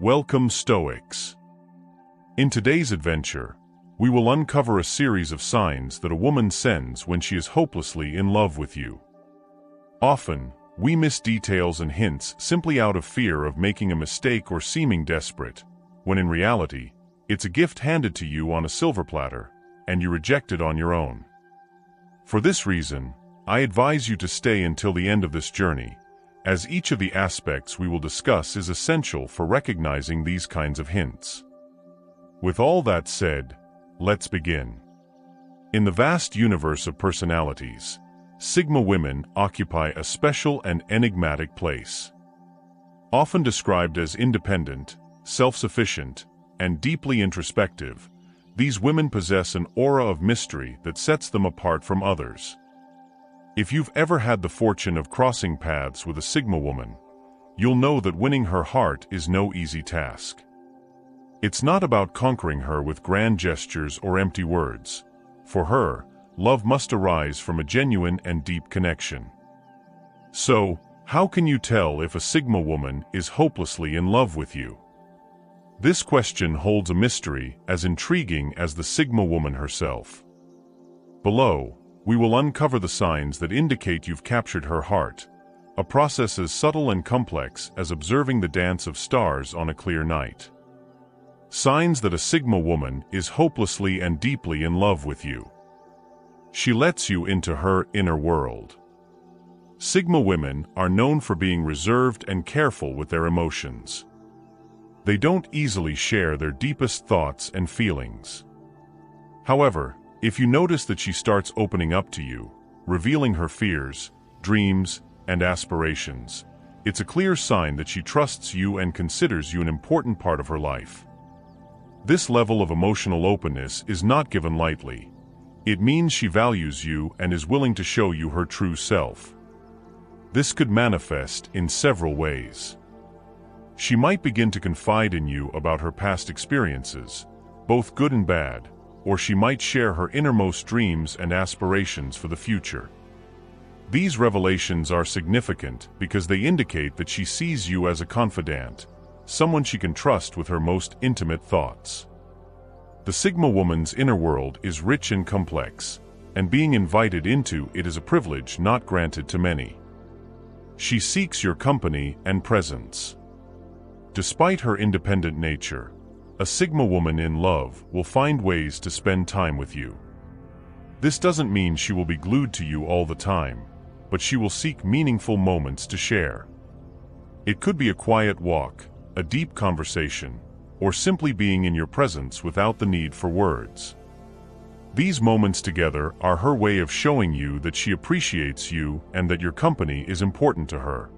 Welcome, Stoics. In today's adventure, we will uncover a series of signs that a woman sends when she is hopelessly in love with you. Often, we miss details and hints simply out of fear of making a mistake or seeming desperate, when in reality, it's a gift handed to you on a silver platter, and you reject it on your own. For this reason, I advise you to stay until the end of this journey, as each of the aspects we will discuss is essential for recognizing these kinds of hints. With all that said, let's begin. In the vast universe of personalities, Sigma women occupy a special and enigmatic place. Often described as independent, self-sufficient, and deeply introspective, these women possess an aura of mystery that sets them apart from others. If you've ever had the fortune of crossing paths with a Sigma woman, you'll know that winning her heart is no easy task. It's not about conquering her with grand gestures or empty words. For her, love must arise from a genuine and deep connection. So, how can you tell if a Sigma woman is hopelessly in love with you? This question holds a mystery as intriguing as the Sigma woman herself. Below, we will uncover the signs that indicate you've captured her heart, a process as subtle and complex as observing the dance of stars on a clear night. Signs that a Sigma woman is hopelessly and deeply in love with you. She lets you into her inner world. Sigma women are known for being reserved and careful with their emotions. They don't easily share their deepest thoughts and feelings. However, if you notice that she starts opening up to you, revealing her fears, dreams, and aspirations, it's a clear sign that she trusts you and considers you an important part of her life. This level of emotional openness is not given lightly. It means she values you and is willing to show you her true self. This could manifest in several ways. She might begin to confide in you about her past experiences, both good and bad, or she might share her innermost dreams and aspirations for the future. These revelations are significant because they indicate that she sees you as a confidant, someone she can trust with her most intimate thoughts. The Sigma woman's inner world is rich and complex, and being invited into it is a privilege not granted to many. She seeks your company and presence. Despite her independent nature, a Sigma woman in love will find ways to spend time with you. This doesn't mean she will be glued to you all the time, but she will seek meaningful moments to share. It could be a quiet walk, a deep conversation, or simply being in your presence without the need for words. These moments together are her way of showing you that she appreciates you and that your company is important to her.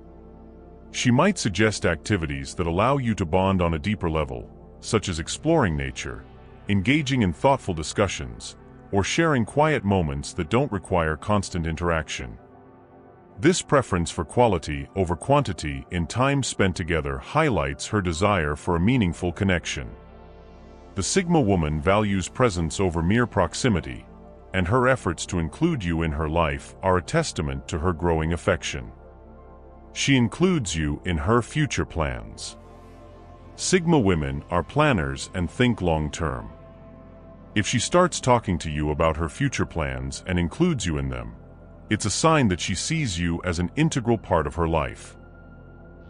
She might suggest activities that allow you to bond on a deeper level, such as exploring nature, engaging in thoughtful discussions, or sharing quiet moments that don't require constant interaction. This preference for quality over quantity in time spent together highlights her desire for a meaningful connection. The Sigma woman values presence over mere proximity, and her efforts to include you in her life are a testament to her growing affection. She includes you in her future plans. Sigma women are planners and think long-term. If she starts talking to you about her future plans and includes you in them, it's a sign that she sees you as an integral part of her life.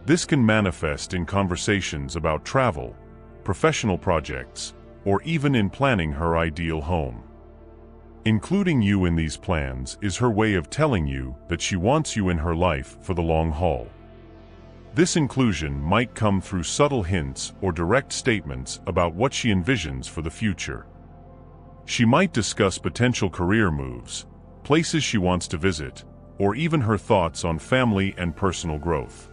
This can manifest in conversations about travel, professional projects, or even in planning her ideal home. Including you in these plans is her way of telling you that she wants you in her life for the long haul. This inclusion might come through subtle hints or direct statements about what she envisions for the future. She might discuss potential career moves, places she wants to visit, or even her thoughts on family and personal growth.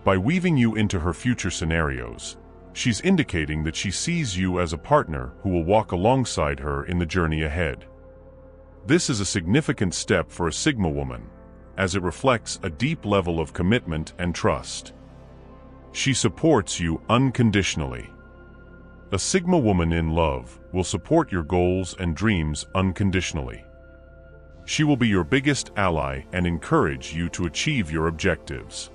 By weaving you into her future scenarios, she's indicating that she sees you as a partner who will walk alongside her in the journey ahead. This is a significant step for a Sigma woman, as it reflects a deep level of commitment and trust. She supports you unconditionally. A Sigma woman in love will support your goals and dreams unconditionally. She will be your biggest ally and encourage you to achieve your objectives.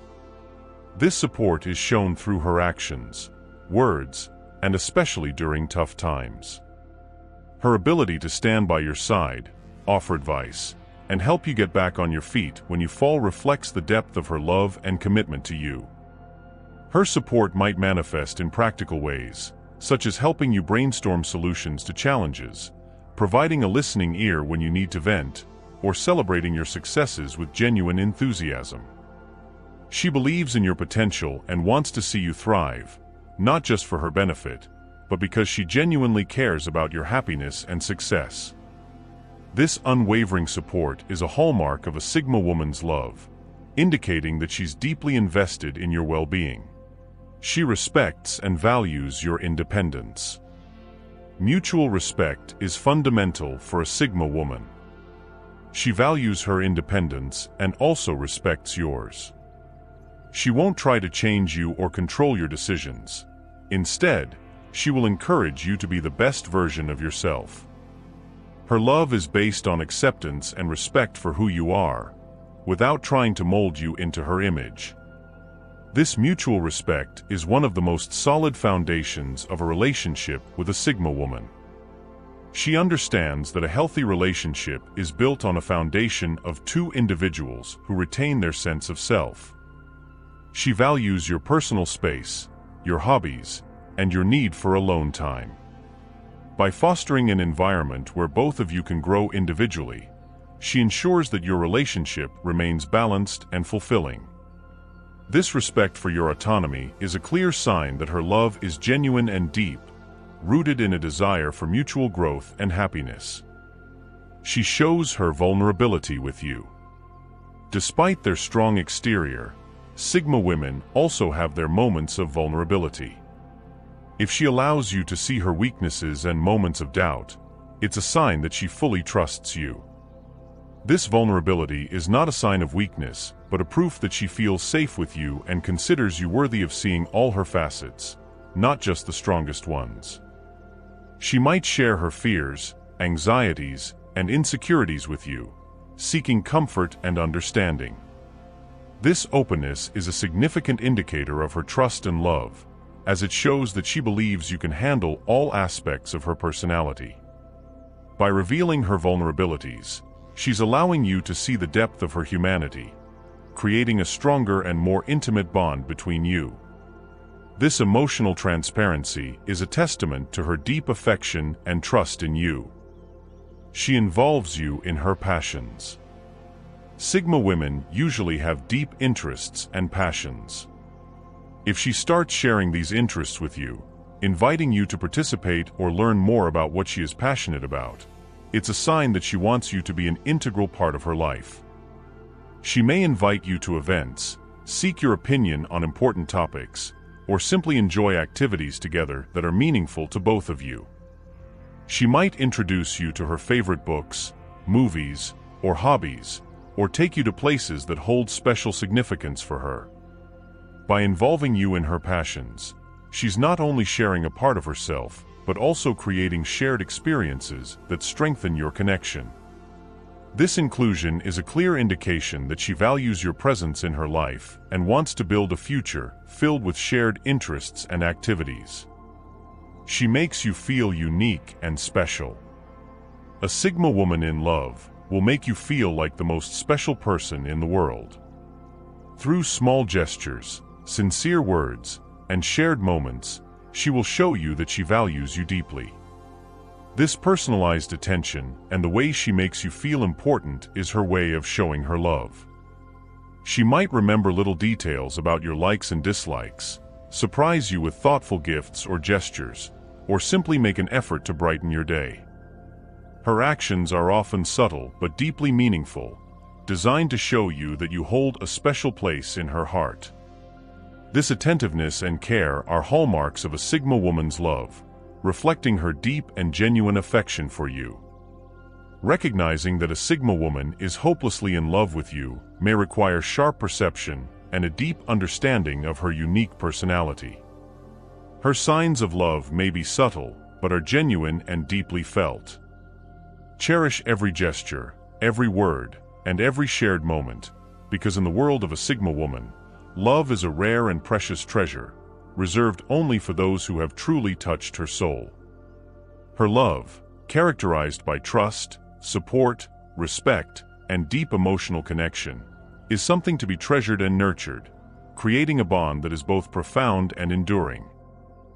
This support is shown through her actions, words, and especially during tough times. Her ability to stand by your side, offer advice, and help you get back on your feet when you fall reflects the depth of her love and commitment to you. Her support might manifest in practical ways, such as helping you brainstorm solutions to challenges, providing a listening ear when you need to vent, or celebrating your successes with genuine enthusiasm. She believes in your potential and wants to see you thrive, not just for her benefit, but because she genuinely cares about your happiness and success. This unwavering support is a hallmark of a Sigma woman's love, indicating that she's deeply invested in your well-being. She respects and values your independence. Mutual respect is fundamental for a Sigma woman. She values her independence and also respects yours. She won't try to change you or control your decisions. Instead, she will encourage you to be the best version of yourself. Her love is based on acceptance and respect for who you are, without trying to mold you into her image. This mutual respect is one of the most solid foundations of a relationship with a Sigma woman. She understands that a healthy relationship is built on a foundation of two individuals who retain their sense of self. She values your personal space, your hobbies, and your need for alone time. By fostering an environment where both of you can grow individually, she ensures that your relationship remains balanced and fulfilling. This respect for your autonomy is a clear sign that her love is genuine and deep, rooted in a desire for mutual growth and happiness. She shows her vulnerability with you. Despite their strong exterior, Sigma women also have their moments of vulnerability. If she allows you to see her weaknesses and moments of doubt, it's a sign that she fully trusts you. This vulnerability is not a sign of weakness, but a proof that she feels safe with you and considers you worthy of seeing all her facets, not just the strongest ones. She might share her fears, anxieties, and insecurities with you, seeking comfort and understanding. This openness is a significant indicator of her trust and love, as it shows that she believes you can handle all aspects of her personality. By revealing her vulnerabilities, she's allowing you to see the depth of her humanity, creating a stronger and more intimate bond between you. This emotional transparency is a testament to her deep affection and trust in you. She involves you in her passions. Sigma women usually have deep interests and passions. If she starts sharing these interests with you, inviting you to participate or learn more about what she is passionate about, it's a sign that she wants you to be an integral part of her life. She may invite you to events, seek your opinion on important topics, or simply enjoy activities together that are meaningful to both of you. She might introduce you to her favorite books, movies, or hobbies, or take you to places that hold special significance for her. By involving you in her passions, she's not only sharing a part of herself, but also creating shared experiences that strengthen your connection. This inclusion is a clear indication that she values your presence in her life and wants to build a future filled with shared interests and activities. She makes you feel unique and special. A Sigma woman in love will make you feel like the most special person in the world. Through small gestures, sincere words, and shared moments, she will show you that she values you deeply. This personalized attention and the way she makes you feel important is her way of showing her love. She might remember little details about your likes and dislikes, surprise you with thoughtful gifts or gestures, or simply make an effort to brighten your day. Her actions are often subtle but deeply meaningful, designed to show you that you hold a special place in her heart. This attentiveness and care are hallmarks of a Sigma woman's love, reflecting her deep and genuine affection for you. Recognizing that a Sigma woman is hopelessly in love with you may require sharp perception and a deep understanding of her unique personality. Her signs of love may be subtle, but are genuine and deeply felt. Cherish every gesture, every word, and every shared moment, because in the world of a Sigma woman, love is a rare and precious treasure, reserved only for those who have truly touched her soul. Her love, characterized by trust, support, respect, and deep emotional connection, is something to be treasured and nurtured, creating a bond that is both profound and enduring.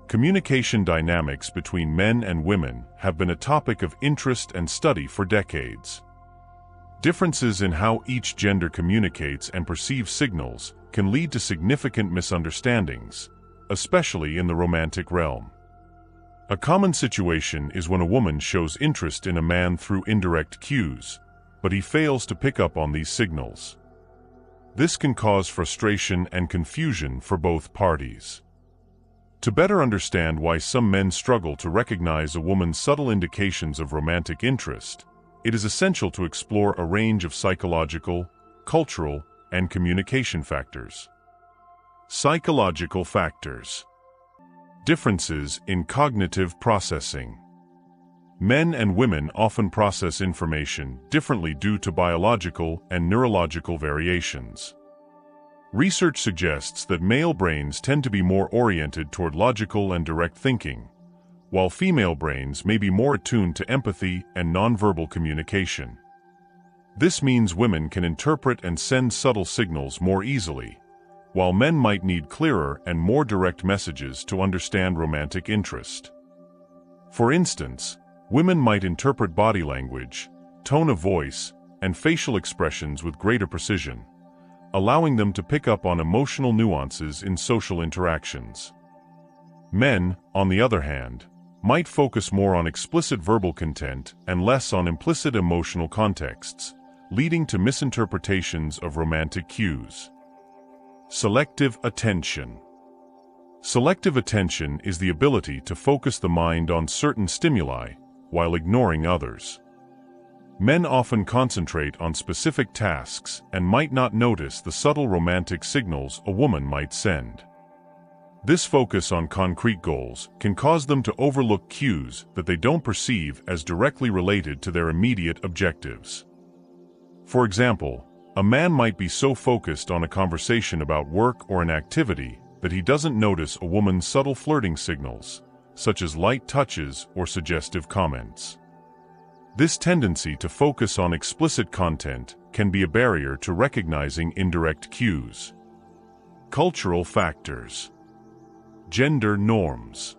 Communication dynamics between men and women have been a topic of interest and study for decades. Differences in how each gender communicates and perceives signals can lead to significant misunderstandings, especially in the romantic realm. A common situation is when a woman shows interest in a man through indirect cues, but he fails to pick up on these signals. This can cause frustration and confusion for both parties. To better understand why some men struggle to recognize a woman's subtle indications of romantic interest, it is essential to explore a range of psychological, cultural, and communication factors. Psychological factors. Differences in cognitive processing. Men and women often process information differently due to biological and neurological variations. Research suggests that male brains tend to be more oriented toward logical and direct thinking, while female brains may be more attuned to empathy and nonverbal communication. This means women can interpret and send subtle signals more easily, while men might need clearer and more direct messages to understand romantic interest. For instance, women might interpret body language, tone of voice, and facial expressions with greater precision, allowing them to pick up on emotional nuances in social interactions. Men, on the other hand, might focus more on explicit verbal content and less on implicit emotional contexts, leading to misinterpretations of romantic cues. Selective attention. Selective attention is the ability to focus the mind on certain stimuli while ignoring others. Men often concentrate on specific tasks and might not notice the subtle romantic signals a woman might send. This focus on concrete goals can cause them to overlook cues that they don't perceive as directly related to their immediate objectives. For example, a man might be so focused on a conversation about work or an activity that he doesn't notice a woman's subtle flirting signals, such as light touches or suggestive comments. This tendency to focus on explicit content can be a barrier to recognizing indirect cues. Cultural factors. Gender norms.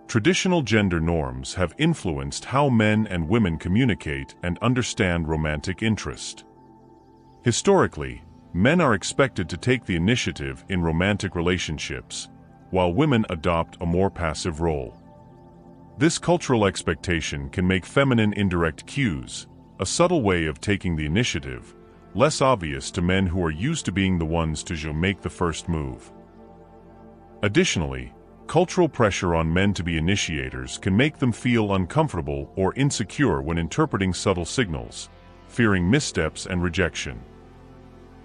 Traditional gender norms have influenced how men and women communicate and understand romantic interest. Historically, men are expected to take the initiative in romantic relationships, while women adopt a more passive role. This cultural expectation can make feminine indirect cues, a subtle way of taking the initiative, less obvious to men who are used to being the ones to make the first move. Additionally, cultural pressure on men to be initiators can make them feel uncomfortable or insecure when interpreting subtle signals, fearing missteps and rejection.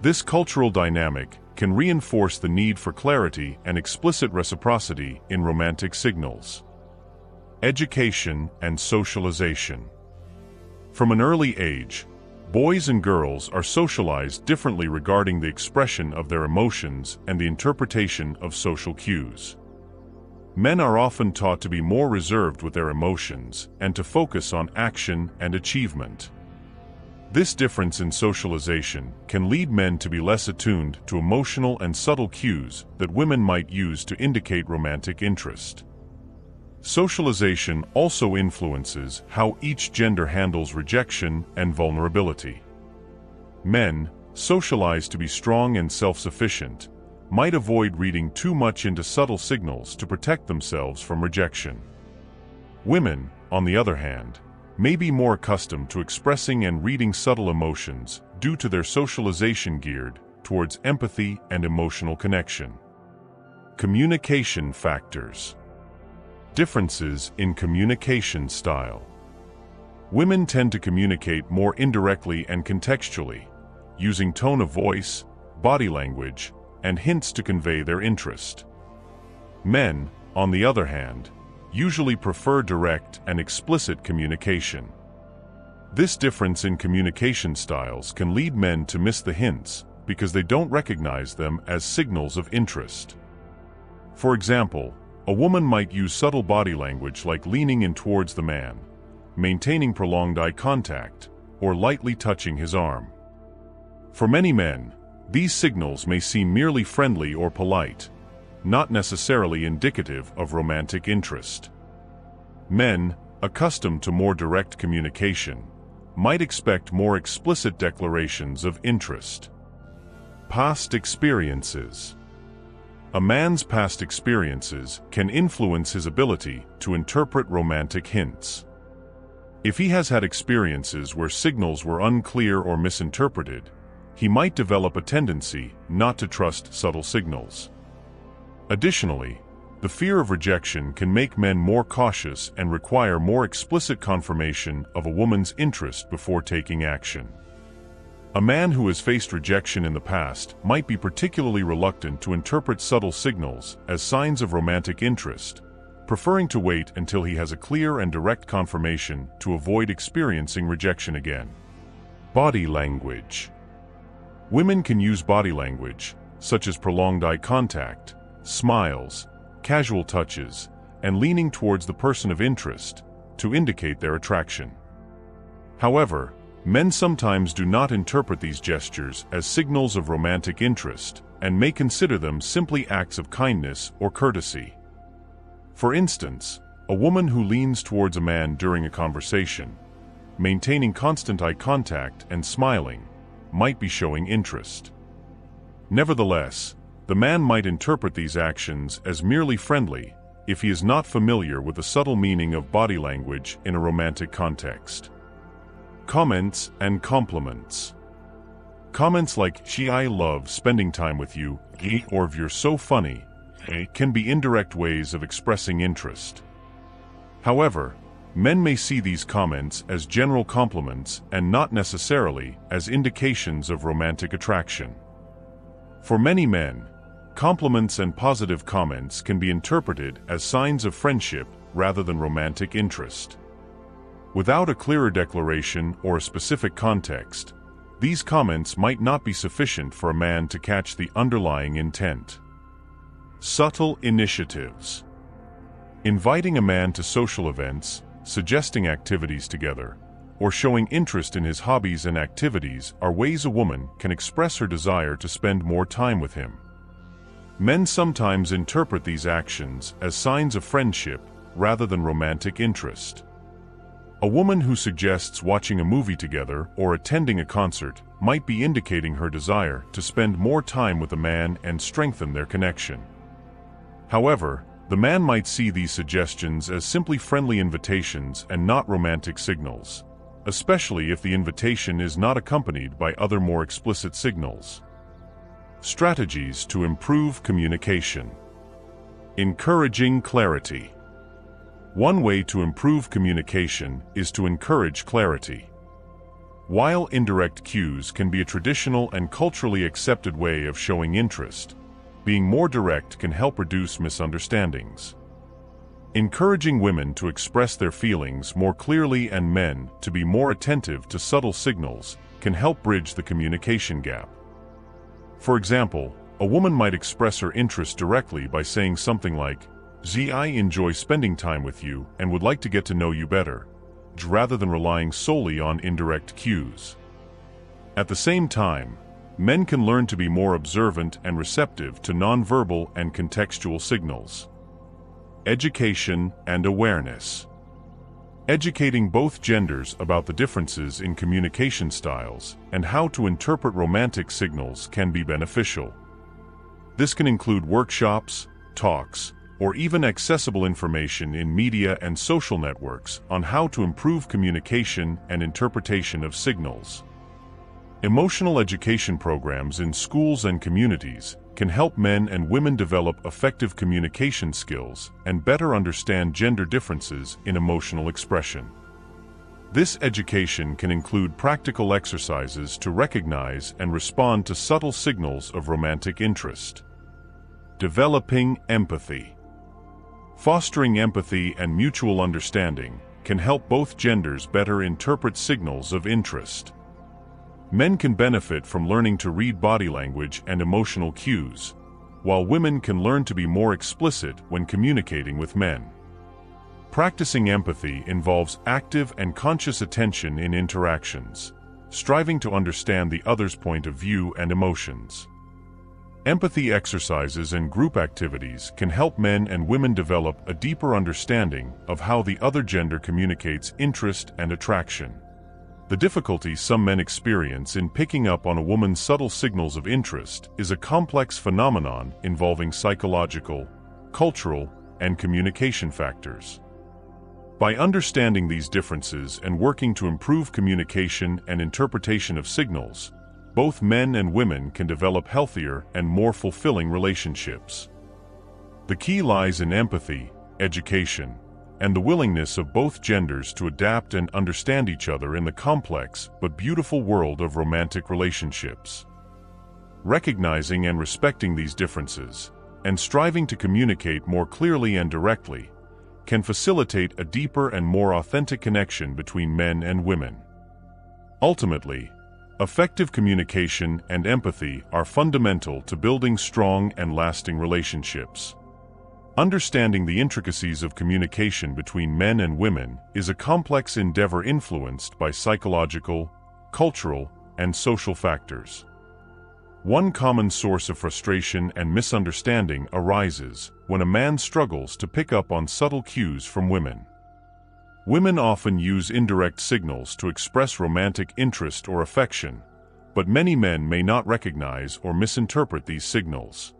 This cultural dynamic can reinforce the need for clarity and explicit reciprocity in romantic signals. Education and socialization. From an early age, boys and girls are socialized differently regarding the expression of their emotions and the interpretation of social cues. Men are often taught to be more reserved with their emotions and to focus on action and achievement. This difference in socialization can lead men to be less attuned to emotional and subtle cues that women might use to indicate romantic interest. Socialization also influences how each gender handles rejection and vulnerability. Men, socialized to be strong and self-sufficient, might avoid reading too much into subtle signals to protect themselves from rejection. Women, on the other hand, may be more accustomed to expressing and reading subtle emotions due to their socialization geared towards empathy and emotional connection. Communication factors. Differences in communication style. Women tend to communicate more indirectly and contextually, using tone of voice, body language, and hints to convey their interest. Men, on the other hand, usually prefer direct and explicit communication. This difference in communication styles can lead men to miss the hints because they don't recognize them as signals of interest. For example, a woman might use subtle body language like leaning in towards the man, maintaining prolonged eye contact, or lightly touching his arm. For many men, these signals may seem merely friendly or polite, not necessarily indicative of romantic interest. Men, accustomed to more direct communication, might expect more explicit declarations of interest. Past experiences. A man's past experiences can influence his ability to interpret romantic hints. If he has had experiences where signals were unclear or misinterpreted, he might develop a tendency not to trust subtle signals. Additionally, the fear of rejection can make men more cautious and require more explicit confirmation of a woman's interest before taking action. A man who has faced rejection in the past might be particularly reluctant to interpret subtle signals as signs of romantic interest, preferring to wait until he has a clear and direct confirmation to avoid experiencing rejection again. Body language. Women can use body language, such as prolonged eye contact, smiles, casual touches, and leaning towards the person of interest, to indicate their attraction. However, men sometimes do not interpret these gestures as signals of romantic interest and may consider them simply acts of kindness or courtesy. For instance, a woman who leans towards a man during a conversation, maintaining constant eye contact and smiling, might be showing interest. Nevertheless, the man might interpret these actions as merely friendly if he is not familiar with the subtle meaning of body language in a romantic context. Comments and compliments. Comments like, "Gee, I love spending time with you," or "You're so funny," can be indirect ways of expressing interest. However, men may see these comments as general compliments and not necessarily as indications of romantic attraction. For many men, compliments and positive comments can be interpreted as signs of friendship rather than romantic interest. Without a clearer declaration or a specific context, these comments might not be sufficient for a man to catch the underlying intent. Subtle initiatives. Inviting a man to social events, suggesting activities together, or showing interest in his hobbies and activities are ways a woman can express her desire to spend more time with him. Men sometimes interpret these actions as signs of friendship rather than romantic interest. A woman who suggests watching a movie together or attending a concert might be indicating her desire to spend more time with a man and strengthen their connection. However, the man might see these suggestions as simply friendly invitations and not romantic signals, especially if the invitation is not accompanied by other more explicit signals. Strategies to improve communication. Encouraging clarity. One way to improve communication is to encourage clarity. While indirect cues can be a traditional and culturally accepted way of showing interest, being more direct can help reduce misunderstandings. Encouraging women to express their feelings more clearly and men to be more attentive to subtle signals can help bridge the communication gap. For example, a woman might express her interest directly by saying something like, "Gee, I enjoy spending time with you and would like to get to know you better," rather than relying solely on indirect cues. At the same time, men can learn to be more observant and receptive to nonverbal and contextual signals. Education and awareness. Educating both genders about the differences in communication styles and how to interpret romantic signals can be beneficial. This can include workshops, talks, or even accessible information in media and social networks on how to improve communication and interpretation of signals. Emotional education programs in schools and communities can help men and women develop effective communication skills and better understand gender differences in emotional expression. This education can include practical exercises to recognize and respond to subtle signals of romantic interest. Developing empathy. Fostering empathy and mutual understanding can help both genders better interpret signals of interest. Men can benefit from learning to read body language and emotional cues, while women can learn to be more explicit when communicating with men. Practicing empathy involves active and conscious attention in interactions, striving to understand the other's point of view and emotions. Empathy exercises and group activities can help men and women develop a deeper understanding of how the other gender communicates interest and attraction. The difficulty some men experience in picking up on a woman's subtle signals of interest is a complex phenomenon involving psychological, cultural, and communication factors. By understanding these differences and working to improve communication and interpretation of signals, both men and women can develop healthier and more fulfilling relationships. The key lies in empathy, education, and the willingness of both genders to adapt and understand each other in the complex but beautiful world of romantic relationships. Recognizing and respecting these differences, and striving to communicate more clearly and directly, can facilitate a deeper and more authentic connection between men and women. Ultimately, effective communication and empathy are fundamental to building strong and lasting relationships. Understanding the intricacies of communication between men and women is a complex endeavor influenced by psychological, cultural, and social factors. One common source of frustration and misunderstanding arises when a man struggles to pick up on subtle cues from women. Women often use indirect signals to express romantic interest or affection, but many men may not recognize or misinterpret these signals.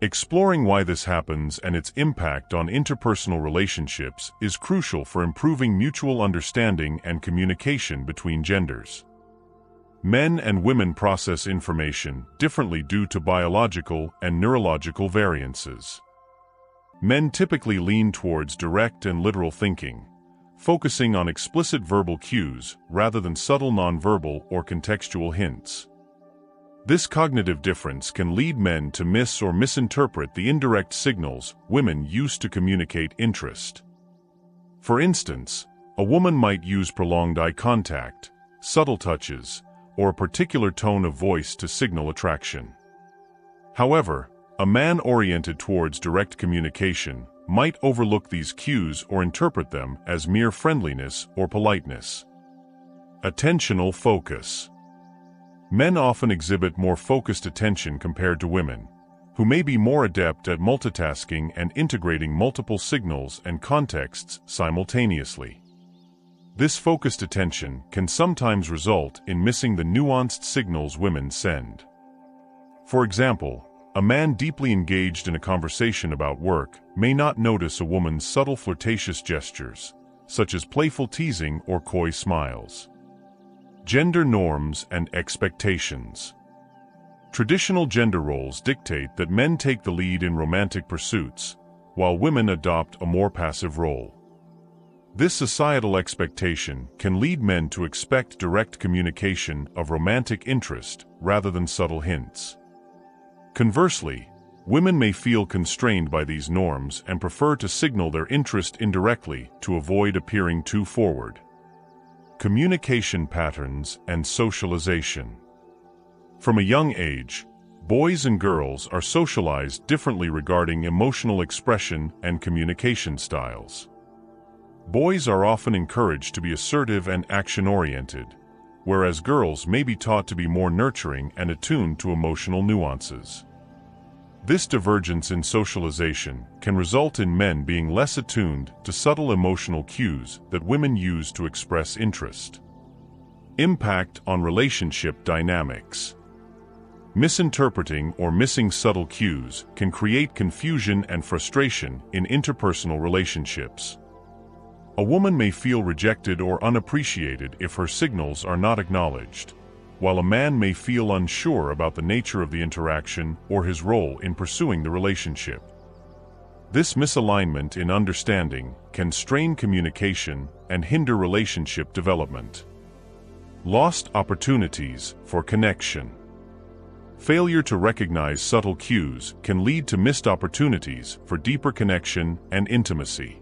Exploring why this happens and its impact on interpersonal relationships is crucial for improving mutual understanding and communication between genders. Men and women process information differently due to biological and neurological variances. Men typically lean towards direct and literal thinking, focusing on explicit verbal cues rather than subtle nonverbal or contextual hints. This cognitive difference can lead men to miss or misinterpret the indirect signals women use to communicate interest. For instance, a woman might use prolonged eye contact, subtle touches, or a particular tone of voice to signal attraction. However, a man oriented towards direct communication might overlook these cues or interpret them as mere friendliness or politeness. Attentional focus. Men often exhibit more focused attention compared to women, who may be more adept at multitasking and integrating multiple signals and contexts simultaneously. This focused attention can sometimes result in missing the nuanced signals women send. For example, a man deeply engaged in a conversation about work may not notice a woman's subtle flirtatious gestures, such as playful teasing or coy smiles. Gender norms and expectations. Traditional gender roles dictate that men take the lead in romantic pursuits, while women adopt a more passive role. This societal expectation can lead men to expect direct communication of romantic interest rather than subtle hints. Conversely, women may feel constrained by these norms and prefer to signal their interest indirectly to avoid appearing too forward. Communication patterns and socialization. From a young age, boys and girls are socialized differently regarding emotional expression and communication styles. Boys are often encouraged to be assertive and action-oriented, whereas girls may be taught to be more nurturing and attuned to emotional nuances. This divergence in socialization can result in men being less attuned to subtle emotional cues that women use to express interest. Impact on relationship dynamics. Misinterpreting or missing subtle cues can create confusion and frustration in interpersonal relationships. A woman may feel rejected or unappreciated if her signals are not acknowledged, while a man may feel unsure about the nature of the interaction or his role in pursuing the relationship. This misalignment in understanding can strain communication and hinder relationship development. Lost opportunities for connection. Failure to recognize subtle cues can lead to missed opportunities for deeper connection and intimacy.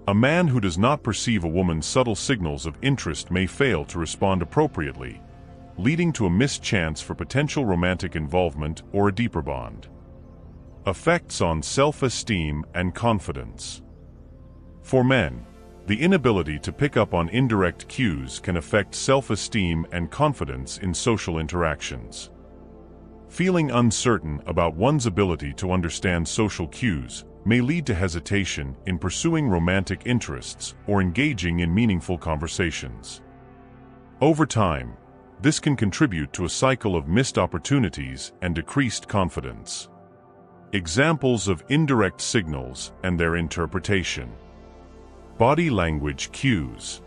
A man who does not perceive a woman's subtle signals of interest may fail to respond appropriately, leading to a missed chance for potential romantic involvement or a deeper bond. Effects on self-esteem and confidence. For men, the inability to pick up on indirect cues can affect self-esteem and confidence in social interactions. Feeling uncertain about one's ability to understand social cues may lead to hesitation in pursuing romantic interests or engaging in meaningful conversations. Over time, this can contribute to a cycle of missed opportunities and decreased confidence. Examples of indirect signals and their interpretation. Body language cues.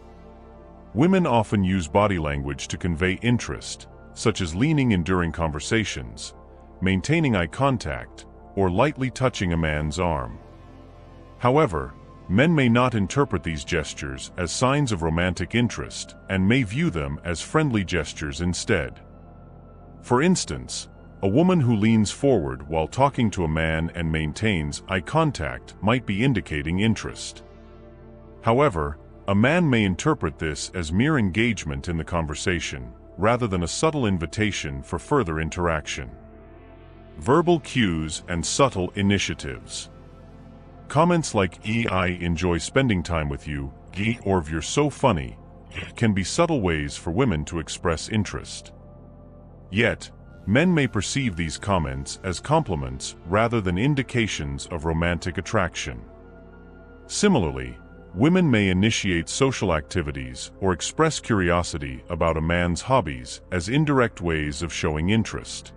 Women often use body language to convey interest, such as leaning in during conversations, maintaining eye contact, or lightly touching a man's arm. However, men may not interpret these gestures as signs of romantic interest and may view them as friendly gestures instead. For instance, a woman who leans forward while talking to a man and maintains eye contact might be indicating interest. However, a man may interpret this as mere engagement in the conversation, rather than a subtle invitation for further interaction. Verbal cues and subtle initiatives. Comments like "I enjoy spending time with you," or "You're so funny," can be subtle ways for women to express interest. Yet, men may perceive these comments as compliments rather than indications of romantic attraction. Similarly, women may initiate social activities or express curiosity about a man's hobbies as indirect ways of showing interest.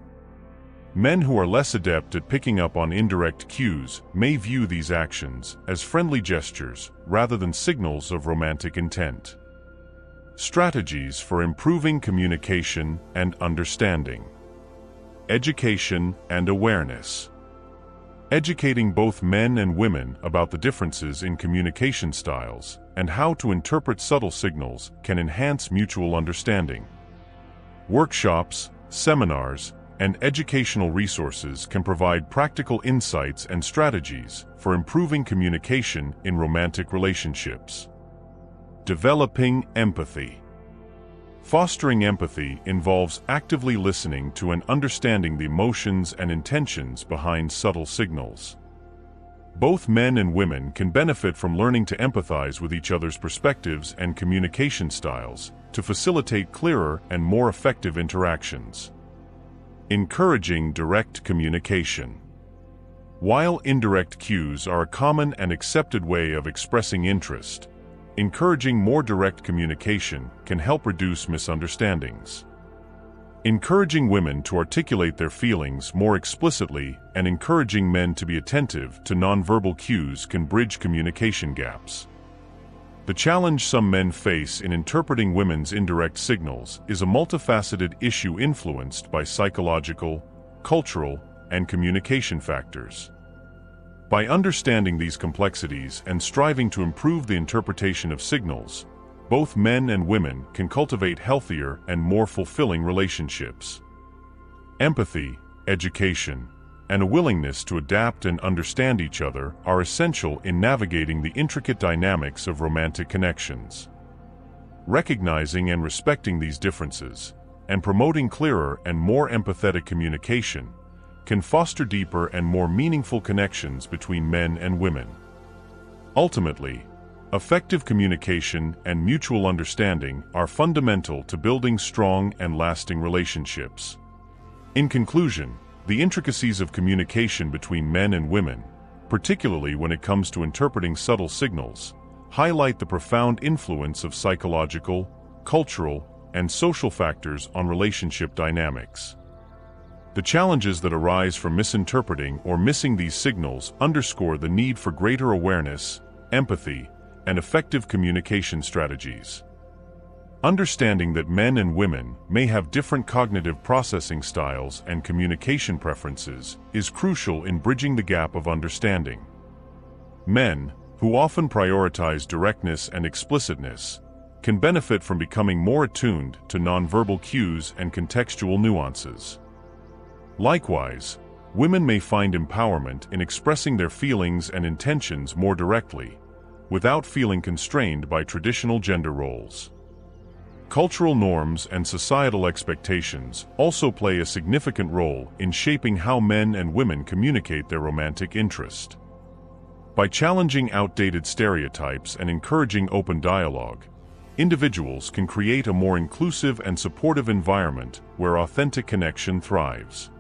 Men who are less adept at picking up on indirect cues may view these actions as friendly gestures rather than signals of romantic intent. Strategies for improving communication and understanding. Education and awareness. Educating both men and women about the differences in communication styles and how to interpret subtle signals can enhance mutual understanding. Workshops, seminars, and educational resources can provide practical insights and strategies for improving communication in romantic relationships. Developing empathy. Fostering empathy involves actively listening to and understanding the emotions and intentions behind subtle signals. Both men and women can benefit from learning to empathize with each other's perspectives and communication styles to facilitate clearer and more effective interactions. Encouraging direct communication. While indirect cues are a common and accepted way of expressing interest, encouraging more direct communication can help reduce misunderstandings. Encouraging women to articulate their feelings more explicitly and encouraging men to be attentive to nonverbal cues can bridge communication gaps. The challenge some men face in interpreting women's indirect signals is a multifaceted issue influenced by psychological, cultural, and communication factors. By understanding these complexities and striving to improve the interpretation of signals, both men and women can cultivate healthier and more fulfilling relationships. Empathy, education, and a willingness to adapt and understand each other are essential in navigating the intricate dynamics of romantic connections. Recognizing and respecting these differences, and promoting clearer and more empathetic communication, can foster deeper and more meaningful connections between men and women. Ultimately, effective communication and mutual understanding are fundamental to building strong and lasting relationships. In conclusion, the intricacies of communication between men and women, particularly when it comes to interpreting subtle signals, highlight the profound influence of psychological, cultural, and social factors on relationship dynamics. The challenges that arise from misinterpreting or missing these signals underscore the need for greater awareness, empathy, and effective communication strategies. Understanding that men and women may have different cognitive processing styles and communication preferences is crucial in bridging the gap of understanding. Men, who often prioritize directness and explicitness, can benefit from becoming more attuned to nonverbal cues and contextual nuances. Likewise, women may find empowerment in expressing their feelings and intentions more directly, without feeling constrained by traditional gender roles. Cultural norms and societal expectations also play a significant role in shaping how men and women communicate their romantic interest. By challenging outdated stereotypes and encouraging open dialogue, individuals can create a more inclusive and supportive environment where authentic connection thrives.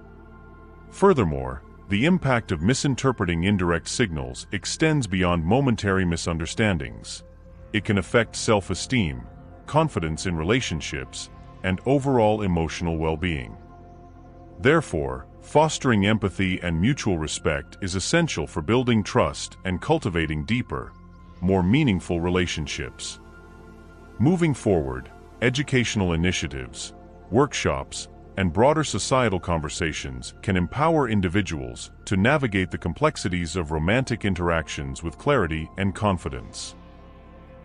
Furthermore, the impact of misinterpreting indirect signals extends beyond momentary misunderstandings. It can affect self-esteem, confidence in relationships, and overall emotional well-being. Therefore, fostering empathy and mutual respect is essential for building trust and cultivating deeper, more meaningful relationships. Moving forward, educational initiatives, workshops, and broader societal conversations can empower individuals to navigate the complexities of romantic interactions with clarity and confidence.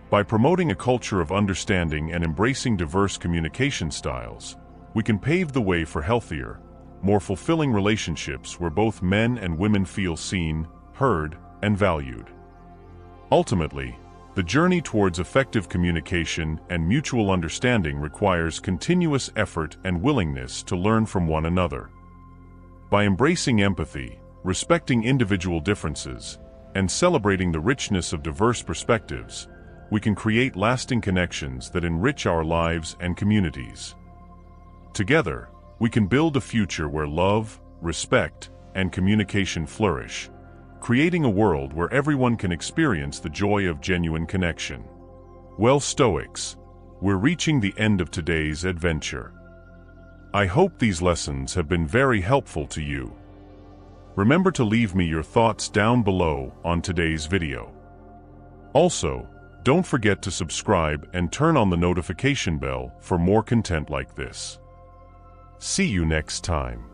By promoting a culture of understanding and embracing diverse communication styles, we can pave the way for healthier, more fulfilling relationships where both men and women feel seen, heard, and valued. Ultimately, the journey towards effective communication and mutual understanding requires continuous effort and willingness to learn from one another. By embracing empathy, respecting individual differences, and celebrating the richness of diverse perspectives, we can create lasting connections that enrich our lives and communities. Together, we can build a future where love, respect, and communication flourish, creating a world where everyone can experience the joy of genuine connection. Well, Stoics, we're reaching the end of today's adventure. I hope these lessons have been very helpful to you. Remember to leave me your thoughts down below on today's video. Also, don't forget to subscribe and turn on the notification bell for more content like this. See you next time.